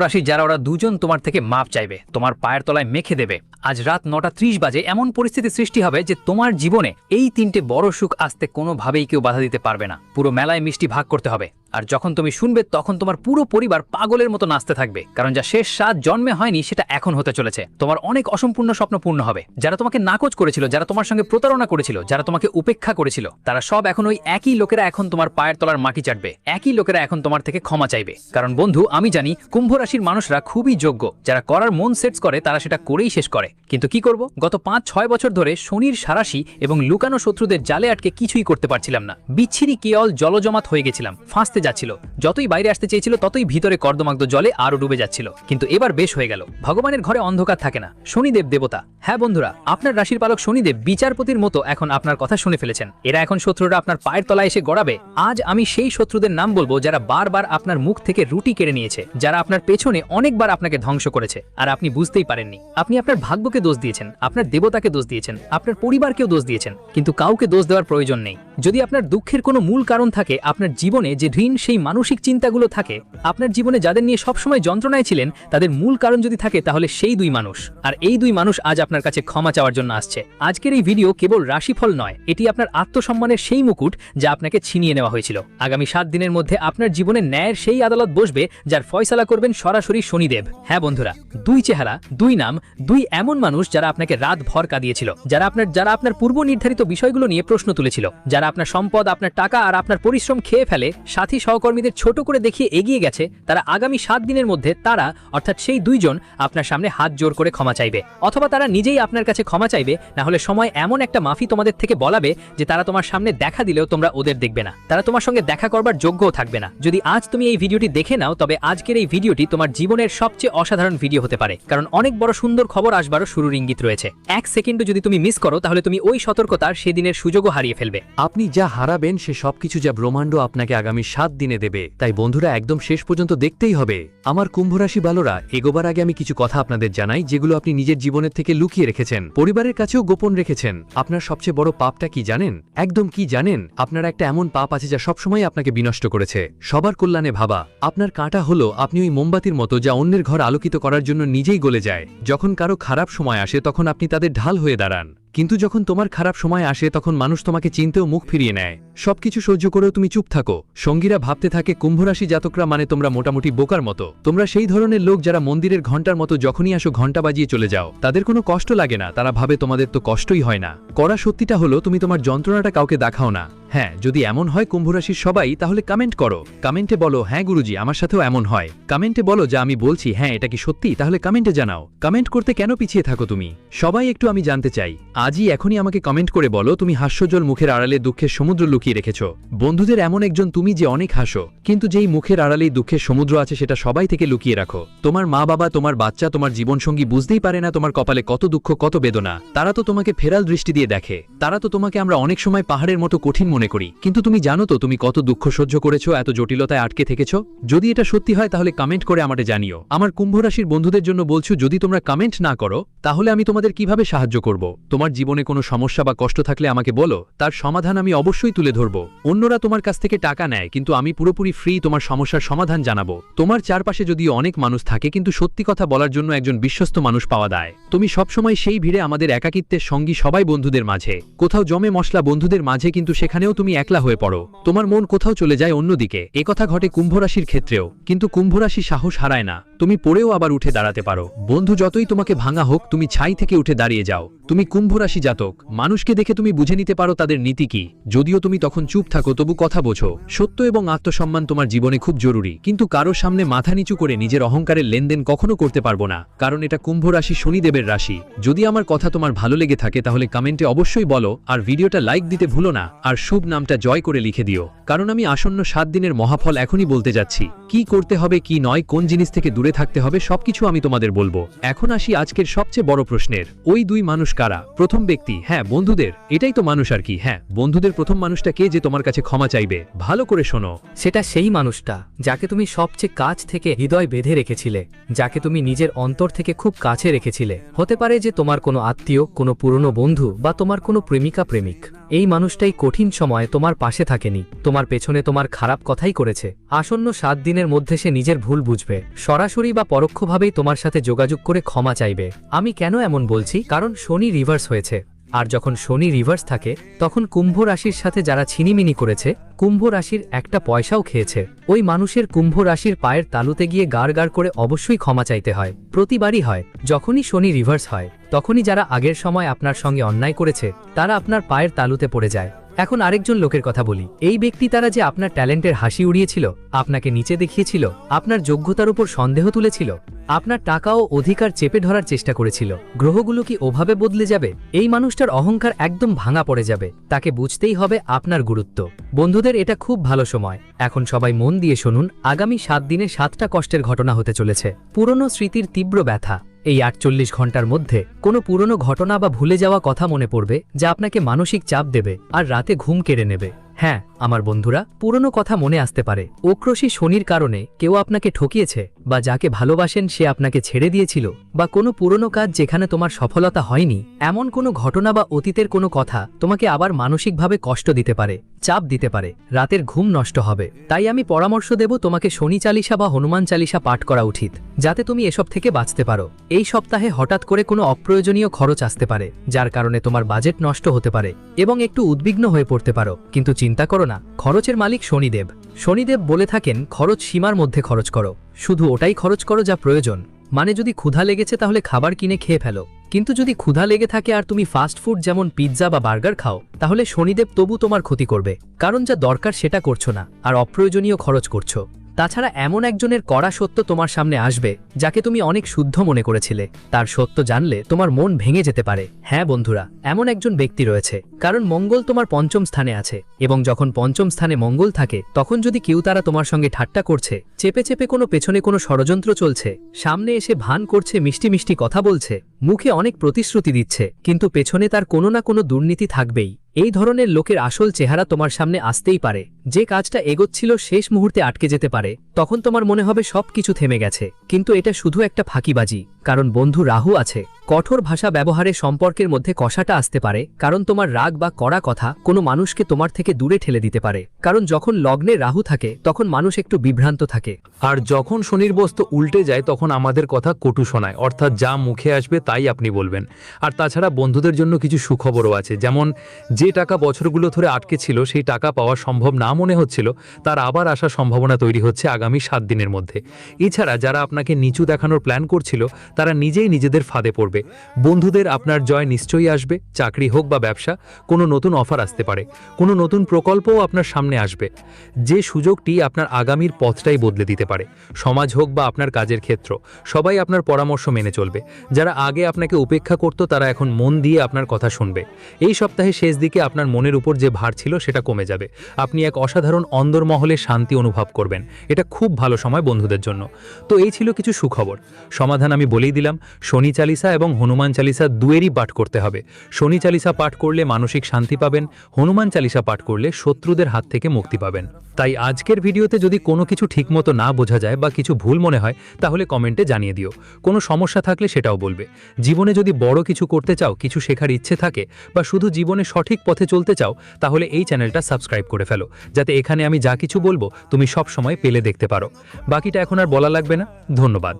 রাশির যারা ওরা দুজন তোমার থেকে মাপ চাইবে, তোমার পায়ের তলায় মেখে দেবে। আজ রাত 9:30 বাজে এমন পরিস্থিতি সৃষ্টি হবে যে তোমার জীবনে এই তিনটে বড় সুখ আসতে কোনোভাবেই কেউ বাধা দিতে পারবে না। পুরো মেলায় মিষ্টি ভাগ করতে হবে, আর যখন তুমি শুনবে তখন তোমার পুরো পরিবার পাগলের মতো নাচতে থাকবে, কারণ যা শেষ 7 জন্মে হয়নি সেটা এখন হতে চলেছে। তোমার অনেক অসম্পূর্ণ স্বপ্ন পূর্ণ হবে। যারা তোমাকে নাকচ করেছিল, যারা তোমার সঙ্গে প্রতারণা করেছিল, যারা তোমাকে উপেক্ষা করেছিল, তারা সব এখন ওই একই লোকেরা এখন তোমার পায়ের তলার মাটি চাটবে। একই লোকেরা এখন তোমার থেকে ক্ষমা চাইবে। কারণ বন্ধু, আমি জানি কুম্ভ রাশির মানুষরা খুবই যোগ্য। যারা করার মন সেটস করে তারা সেটা করেই শেষ করে। কিন্তু কি করব, গত 5-6 বছর ধরে শনির সারাশি এবং লুকানো শত্রুদের জালে আটকে কিছুই করতে পারছিলাম না। বিচ্ছিরি কেওল জলজমাত হয়ে গেছিলাম, ফাঁসতে যাচ্ছিল। যতই বাইরে আসতে চেয়েছিল ততই ভিতরে কর্দমাক্ত জলে আরো ডুবে যাচ্ছিল। কিন্তু এবার বেশ হয়ে গেল। ভগবানের ঘরে অন্ধকার থাকে না, শনিদেব দেবতা। হ্যাঁ বন্ধুরা, আপনার রাশির পালক শনিদেব বিচারপতির মতো এখন আপনার কথা শুনে ফেলেছেন। এরা এখন শত্রুরা আপনার পায়ের তলায় এসে গড়াবে। আজ আমি সেই শত্রুদের নাম বলবো যারা বারবার আপনার মুখ থেকে রুটি কেড়ে নিয়েছে, যারা আপনার পেছনে অনেকবার আপনাকে ধ্বংস করেছে আর আপনি বুঝতেই পারেননি। আপনি আপনার ভাগ্যকে দোষ দিয়েছেন, আপনার দেবতাকে দোষ দিয়েছেন, আপনার পরিবারকেও দোষ দিয়েছেন, কিন্তু কাউকে দোষ দেওয়ার প্রয়োজন নেই। যদি আপনার দুঃখের কোনো মূল কারণ থাকে, আপনার জীবনে যে ঋণ, সেই মানসিক চিন্তাগুলো থাকে, আপনার জীবনে যাদের নিয়ে সবসময় যন্ত্রণায় ছিলেন, তাদের মূল কারণ যদি থাকে তাহলে সেই দুই মানুষ। আর এই দুই মানুষ আজ আপনার কাছে ক্ষমা চাওয়ার জন্য আসছে। আজকের এই ভিডিও কেবল রাশিফল নয়, এটি আপনার আত্মসম্মানের সেই মুকুট যা আপনাকে ছিনিয়ে নেওয়া হয়েছিল। আগামী 7 দিনের মধ্যে আপনার জীবনে ন্যায়ের সেই আদালত বসবে যার ফয়সালা করবেন সরাসরি শনিদেব। হ্যাঁ বন্ধুরা, দুই চেহারা, দুই নাম, দুই এমন মানুষ যারা আপনাকে রাত ভর কাঁদিয়েছিল, যারা আপনার পূর্ব নির্ধারিত বিষয়গুলো নিয়ে প্রশ্ন তুলেছিল, যারা আপনার সম্পদ, আপনার টাকা আর আপনার পরিশ্রম খেয়ে ফেলে সাথী সহকর্মীদের ছোট করে দেখিয়ে এগিয়ে গেছে। তারা আগামী 7 দিনের মধ্যে তারা অর্থাৎ সেই দুইজন আপনার সামনে হাত জোর করে ক্ষমা চাইবে, অথবা তারা নিজেই আপনার কাছে ক্ষমা চাইবে। না হলে সময় এমন একটা মাফি তোমাদের থেকে বলাবে যে তারা তোমার সামনে দেখা দিলেও তোমরা ওদের দেখবে না, তারা তোমার সঙ্গে দেখা করবার যোগ্যও থাকবে না। যদি আজ তুমি এই ভিডিওটি দেখে নাও, তবে আজকের এই ভিডিওটি তোমার জীবনের সবচেয়ে অসাধারণ ভিডিও হতে পারে, কারণ অনেক বড় সুন্দর খবর আসবারও শুরুর ইঙ্গিত রয়েছে। 1 সেকেন্ডও যদি তুমি মিস করো তাহলে তুমি ওই সতর্কতার সেদিনের সুযোগও হারিয়ে ফেলবে। আপনি যা হারাবেন সে সবকিছু যা ব্রহ্মাণ্ড আপনাকে আগামী 7 দিনে দেবে। তাই বন্ধুরা, একদম শেষ পর্যন্ত দেখতেই হবে। আমার কুম্ভরাশি বালোরা, এগোবার আগে আমি কিছু কথা আপনাদের জানাই যেগুলো আপনি নিজের জীবনের থেকে লুকিয়ে রেখেছেন, পরিবারের কাছেও গোপন রেখেছেন। আপনার সবচেয়ে বড় পাপটা কি জানেন? একদম কি জানেন? আপনার একটা এমন পাপ আছে যা সবসময় আপনাকে বিনষ্ট করেছে, সবার কল্যাণে ভাবা। আপনার কাঁটা হলো আপনি ওই মোমবাতির মতো যা অন্যের ঘর আলোকিত করার জন্য নিজেই গলে যায়। যখন কারো খারাপ সময় আসে তখন আপনি তাদের ঢাল হয়ে দাঁড়ান, কিন্তু যখন তোমার খারাপ সময় আসে তখন মানুষ তোমাকে চিনতেও মুখ ফিরিয়ে নেয়। সবকিছু সহ্য করেও তুমি চুপ থাকো। সঙ্গীরা ভাবতে থাকে কুম্ভরাশি জাতকরা মানে তোমরা মোটামুটি বোকার মতো। তোমরা সেই ধরনের লোক যারা মন্দিরের ঘণ্টার মতো যখনই আসো ঘণ্টা বাজিয়ে চলে যাও। তাদের কোনো কষ্ট লাগে না, তারা ভাবে তোমাদের তো কষ্টই হয় না। কড়া সত্যিটা হলো তুমি তোমার যন্ত্রণাটা কাউকে দেখাও না। হ্যাঁ, যদি এমন হয় কুম্ভরাশির সবাই, তাহলে কমেন্ট করো। কমেন্টে বলো, হ্যাঁ গুরুজি আমার সাথেও এমন হয়। কমেন্টে বলো যা আমি বলছি, হ্যাঁ এটা কি সত্যি? তাহলে কমেন্টে জানাও। কমেন্ট করতে কেন পিছিয়ে থাকো তুমি? সবাই একটু আমি জানতে চাই। আজই এখনই আমাকে কমেন্ট করে বলো তুমি হাস্যজল মুখের আড়ালে দুঃখের সমুদ্র লুকিয়ে রেখেছ। বন্ধুদের এমন একজন তুমি যে অনেক হাসো, কিন্তু যেই মুখের আড়ালেই দুঃখের সমুদ্র আছে সেটা সবাই থেকে লুকিয়ে রাখো। তোমার মা বাবা, তোমার বাচ্চা, তোমার জীবনসঙ্গী বুঝতেই পারে না তোমার কপালে কত দুঃখ, কত বেদনা। তারা তো তোমাকে ফেরাল দৃষ্টি দিয়ে দেখে। তারা তো তোমাকে আমরা অনেক সময় পাহাড়ের মতো কঠিন মনে করি, কিন্তু তুমি জানো তো তুমি কত দুঃখ সহ্য করেছো, এত জটিলতায় আটকে থেকেছো? যদি এটা সত্যি হয় তাহলে কমেন্ট করে আমাকে জানিও। আমার কুম্ভরাশির বন্ধুদের জন্য বলছো, যদি তোমরা কমেন্ট না করো তাহলে আমি তোমাদের কিভাবে সাহায্য করব? তোমার জীবনে কোনো সমস্যা বা কষ্ট থাকলে আমাকে বলো, তার সমাধান আমি অবশ্যই তুলে ধরব। অন্যরা তোমার কাছ থেকে টাকা নেয়, কিন্তু আমি পুরোপুরি ফ্রি তোমার সমস্যার সমাধান জানাবো। তোমার চারপাশে যদিও অনেক মানুষ থাকে, কিন্তু সত্যি কথা বলার জন্য একজন বিশ্বস্ত মানুষ পাওয়া যায়। তুমি সবসময় সেই ভিড়ে আমাদের একাকিত্বের সঙ্গী, সবাই বন্ধুদের মাঝে, কোথাও জমে মশলা বন্ধুদের মাঝে, কিন্তু সেখানেও তুমি একলা হয়ে পড়ো। তোমার মন কোথাও চলে যায় অন্যদিকে। একথা ঘটে কুম্ভরাশির ক্ষেত্রেও, কিন্তু কুম্ভরাশি সাহস হারায় না। তুমি পড়েও আবার উঠে দাঁড়াতে পারো। বন্ধু যতই তোমাকে ভাঙা হোক, তুমি ছাই থেকে উঠে দাঁড়িয়ে যাও। তুমি কুম্ভরাশি জাতক, মানুষকে দেখে তুমি বুঝে নিতে পারো তাদের নীতি কি। যদিও তুমি তখন চুপ থাকো, তবু কথা বোঝো। সত্য এবং আত্মসম্মান তোমার জীবনে খুব জরুরি, কিন্তু কারো সামনে মাথা নিচু করে নিজের অহংকারের লেনদেন কখনো করতে পারবো না, কারণ এটা কুম্ভরাশি শনিদেবের রাশি। যদি আমার কথা তোমার ভালো লেগে থাকে তাহলে কমেন্টে অবশ্যই বলো, আর ভিডিওটা লাইক দিতে ভুলো না, আর শুভ নামটা জয় করে লিখে দিও, কারণ আমি আসন্ন 7 দিনের মহাফল এখনই বলতে যাচ্ছি। কি করতে হবে, কি নয়, কোন জিনিস থেকে দূরে থাকতে হবে, সবকিছু আমি তোমাদের বলবো। এখন আসি আজকের সবচেয়ে বড় প্রশ্নের, ওই দুই মানুষ কারা? প্রথম ব্যক্তি, হ্যাঁ বন্ধুদের, এটাই তো মানুষ আর কি। হ্যাঁ বন্ধুদের প্রথম মানুষটা কে যে তোমার কাছে ক্ষমা চাইবে? ভালো করে শোনো। সেটা সেই মানুষটা যাকে তুমি সবচেয়ে কাছ থেকে হৃদয় বেঁধে রেখেছিলে, যাকে তুমি নিজের অন্তর থেকে খুব কাছে রেখেছিলে। হতে পারে যে তোমার কোনো আত্মীয়, কোনো পুরনো বন্ধু, বা তোমার কোনো প্রেমিকা প্রেমিক। এই মানুষটাই কঠিন সময়ে তোমার পাশে থাকেনি, তোমার পেছনে তোমার খারাপ কথাই করেছে। আসন্ন 7 দিনের মধ্যে সে নিজের ভুল বুঝবে, সরাসরি বা পরোক্ষভাবেই তোমার সাথে যোগাযোগ করে ক্ষমা চাইবে। আমি কেন এমন বলছি? কারণ শনি রিভার্স হয়েছে, আর যখন শনি রিভার্স থাকে তখন কুম্ভ রাশির সাথে যারা ছিনিমিনি করেছে, কুম্ভ রাশির একটা পয়সাও খেয়েছে, ওই মানুষের কুম্ভ রাশির পায়ের তালুতে গিয়ে গাড় করে অবশ্যই ক্ষমা চাইতে হয়। প্রতিবারই হয়। যখনই শনি রিভার্স হয় তখনই যারা আগের সময় আপনার সঙ্গে অন্যায় করেছে তারা আপনার পায়ের তালুতে পড়ে যায়। এখন আরেকজন লোকের কথা বলি। এই ব্যক্তি তারা যে আপনার ট্যালেন্টের হাসি উড়িয়েছিল, আপনাকে নিচে দেখিয়েছিল, আপনার যোগ্যতার উপর সন্দেহ তুলেছিল, আপনার টাকা ও অধিকার চেপে ধরার চেষ্টা করেছিল, গ্রহগুলো কি ওভাবে বদলে যাবে? এই মানুষটার অহংকার একদম ভাঙা পড়ে যাবে। তাকে বুঝতেই হবে আপনার গুরুত্ব। বন্ধুদের, এটা খুব ভালো সময়। এখন সবাই মন দিয়ে শুনুন, আগামী 7 দিনে 7টা কষ্টের ঘটনা হতে চলেছে। পুরনো স্মৃতির তীব্র ব্যথা। এই 48 ঘন্টার মধ্যে কোনো পুরনো ঘটনা বা ভুলে যাওয়া কথা মনে পড়বে যা আপনাকে মানসিক চাপ দেবে আর রাতে ঘুম কেড়ে নেবে। হ্যাঁ আমার বন্ধুরা, পুরনো কথা মনে আসতে পারে। ওক্রসী শনির কারণে কেউ আপনাকে ঠকিয়েছে, বা যাকে ভালোবাসেন সে আপনাকে ছেড়ে দিয়েছিল, বা কোনো পুরনো কাজ যেখানে তোমার সফলতা হয়নি। এমন কোনো ঘটনা বা অতীতের কোনো কথা তোমাকে আবার মানসিকভাবে কষ্ট দিতে পারে, চাপ দিতে পারে, রাতের ঘুম নষ্ট হবে। তাই আমি পরামর্শ দেব তোমাকে শনি চালিসা বা হনুমান চালিসা পাঠ করা উচিত, যাতে তুমি এসব থেকে বাঁচতে পারো। এই সপ্তাহে হঠাৎ করে কোনো অপ্রয়োজনীয় খরচ আসতে পারে, যার কারণে তোমার বাজেট নষ্ট হতে পারে এবং একটু উদ্বিগ্ন হয়ে পড়তে পারো। কিন্তু চিন্তা করো না, খরচের মালিক শনিদেব। শনিদেব বলে থাকেন খরচ সীমার মধ্যে খরচ করো, শুধু ওটাই খরচ করো যা প্রয়োজন। মানে যদি ক্ষুধা লেগেছে তাহলে খাবার কিনে খেয়ে ফেলো, কিন্তু যদি ক্ষুধা লেগে থাকে আর তুমি ফাস্ট ফুড যেমন পিৎজা বা বার্গার খাও, তাহলে শনিদেব তবু তোমার ক্ষতি করবে, কারণ যা দরকার সেটা করছো না আর অপ্রয়োজনীয় খরচ করছো। তাছাড়া এমন একজনের কড়া সত্য তোমার সামনে আসবে যাকে তুমি অনেক শুদ্ধ মনে করেছিলে, তার সত্য জানলে তোমার মন ভেঙে যেতে পারে। হ্যাঁ বন্ধুরা, এমন একজন ব্যক্তি রয়েছে, কারণ মঙ্গল তোমার 5ম স্থানে আছে, এবং যখন 5ম স্থানে মঙ্গল থাকে তখন যদি কেউ তারা তোমার সঙ্গে ঠাট্টা করছে, চেপে চেপে কোনো পেছনে কোনো ষড়যন্ত্র চলছে, সামনে এসে ভান করছে, মিষ্টি মিষ্টি কথা বলছে, মুখে অনেক প্রতিশ্রুতি দিচ্ছে, কিন্তু পেছনে তার কোনো না কোনো দুর্নীতি থাকবেই, এই ধরনের লোকের আসল চেহারা তোমার সামনে আসতেই পারে। যে কাজটা এগোচ্ছিল শেষ মুহূর্তে আটকে যেতে পারে, তখন তোমার মনে হবে সবকিছু থেমে গেছে, কিন্তু এটা শুধু একটা ফাঁকিবাজি। কারণ বন্ধু রাহু আছে। কঠোর ভাষা ব্যবহারে সম্পর্কের মধ্যে কষাটা আসতে পারে, কারণ তোমার রাগ বা কড়া কথা কোনো মানুষকে তোমার থেকে দূরে ঠেলে দিতে পারে। কারণ যখন লগ্নে রাহু থাকে তখন মানুষ একটু বিভ্রান্ত থাকে, আর যখন শনির বস্তু উল্টে যায় তখন আমাদের কথা কটু শোনায়, অর্থাৎ যা মুখে আসবে তাই আপনি বলবেন। আর তাছাড়া বন্ধুদের জন্য কিছু সুখবরও আছে, যেমন যে টাকা বছরগুলো ধরে আটকে ছিল সেই টাকা পাওয়া সম্ভব না মনে হচ্ছিল, তার আবার আসার সম্ভাবনা তৈরি হচ্ছে আগামী 7 দিনের মধ্যে। এছাড়া যারা আপনাকে নিচু দেখানোর প্ল্যান করছিল তারা নিজেই নিজেদের ফাঁদে পড়বে। বন্ধুদের, আপনার জয় নিশ্চয়ই আসবে। চাকরি হোক বা ব্যবসা, কোনো নতুন অফার আসতে পারে, কোনো নতুন প্রকল্পও আপনার সামনে আসবে, যে সুযোগটি আপনার আগামীর পথটাই বদলে দিতে পারে। সমাজ হোক বা আপনার কাজের ক্ষেত্র, সবাই আপনার পরামর্শ মেনে চলবে। যারা আগে আপনাকে উপেক্ষা করত তারা এখন মন দিয়ে আপনার কথা শুনবে। এই সপ্তাহে শেষ দিকে আপনার মনের উপর যে ভার ছিল সেটা কমে যাবে। আপনি এক অসাধারণ অন্দরমহলে শান্তি অনুভব করবেন। এটা খুব ভালো সময় বন্ধুদের জন্য। তো এই ছিল কিছু সুখবর। সমাধান আমি বলেই দিলাম, শনি চালিসা এবং হনুমান চালিসা দুয়েরই পাঠ করতে হবে। শনি চালিসা পাঠ করলে মানসিক শান্তি পাবেন, হনুমান চালিসা পাঠ করলে শত্রুদের হাত থেকে মুক্তি পাবেন। তাই আজকের ভিডিওতে যদি কোনো কিছু ঠিকমতো না বোঝা যায় বা কিছু ভুল মনে হয় তাহলে কমেন্টে জানিয়ে দিও। কোনো সমস্যা থাকলে সেটাও বলবে। জীবনে যদি বড় কিছু করতে চাও, কিছু শেখার ইচ্ছে থাকে, বা শুধু জীবনে সঠিক পথে চলতে চাও, তাহলে এই চ্যানেলটা সাবস্ক্রাইব করে ফেলো, যাতে এখানে আমি যা কিছু বলবো তুমি সব সময় পেলে দেখতে পারো। বাকিটা এখন আর বলা লাগবে না। ধন্যবাদ।